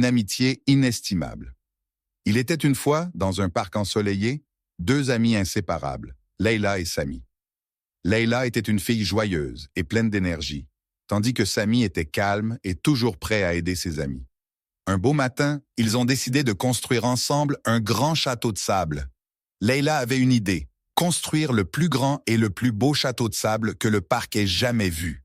une amitié inestimable. Il était une fois, dans un parc ensoleillé, deux amis inséparables, Leila et Sami. Leila était une fille joyeuse et pleine d'énergie, tandis que Sami était calme et toujours prêt à aider ses amis. Un beau matin, ils ont décidé de construire ensemble un grand château de sable. Leila avait une idée, construire le plus grand et le plus beau château de sable que le parc ait jamais vu.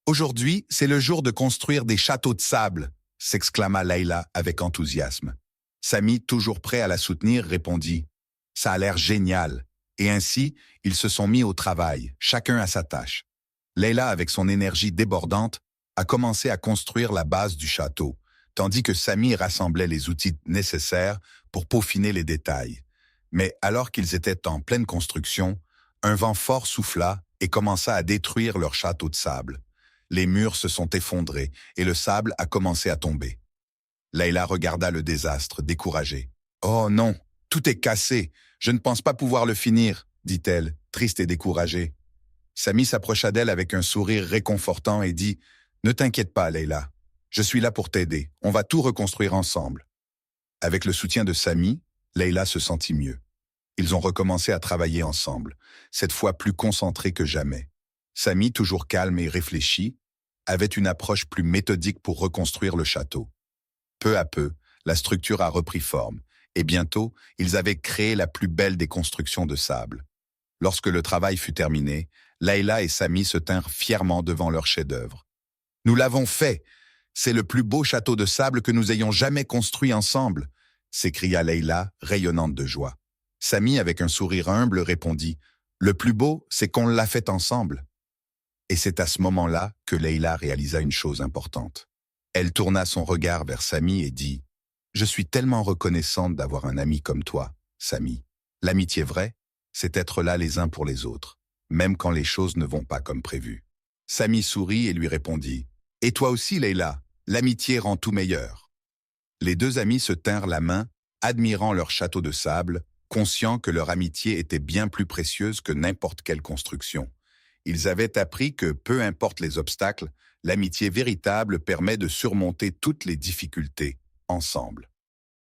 Aujourd'hui, c'est le jour de construire des châteaux de sable, s'exclama Leila avec enthousiasme. Sami, toujours prêt à la soutenir, répondit « Ça a l'air génial !» Et ainsi, ils se sont mis au travail, chacun à sa tâche. Leila, avec son énergie débordante, a commencé à construire la base du château, tandis que Sami rassemblait les outils nécessaires pour peaufiner les détails. Mais alors qu'ils étaient en pleine construction, un vent fort souffla et commença à détruire leur château de sable. Les murs se sont effondrés et le sable a commencé à tomber. Leila regarda le désastre, découragée. « Oh non, tout est cassé, je ne pense pas pouvoir le finir, » dit-elle, triste et découragée. Sami s'approcha d'elle avec un sourire réconfortant et dit « Ne t'inquiète pas, Leila, je suis là pour t'aider, on va tout reconstruire ensemble. » Avec le soutien de Sami, Leila se sentit mieux. Ils ont recommencé à travailler ensemble, cette fois plus concentrés que jamais. Sami, toujours calme et réfléchi, avait une approche plus méthodique pour reconstruire le château. Peu à peu, la structure a repris forme, et bientôt, ils avaient créé la plus belle des constructions de sable. Lorsque le travail fut terminé, Leila et Sami se tinrent fièrement devant leur chef-d'œuvre. « Nous l'avons fait! C'est le plus beau château de sable que nous ayons jamais construit ensemble !» s'écria Leila, rayonnante de joie. Sami, avec un sourire humble, répondit « Le plus beau, c'est qu'on l'a fait ensemble. » Et c'est à ce moment-là que Leila réalisa une chose importante. Elle tourna son regard vers Sami et dit « Je suis tellement reconnaissante d'avoir un ami comme toi, Sami. L'amitié vraie, c'est être là les uns pour les autres, même quand les choses ne vont pas comme prévu. » Sami sourit et lui répondit « Et toi aussi, Leila, l'amitié rend tout meilleur. » Les deux amis se tinrent la main, admirant leur château de sable, conscients que leur amitié était bien plus précieuse que n'importe quelle construction. Ils avaient appris que, peu importe les obstacles, l'amitié véritable permet de surmonter toutes les difficultés, ensemble.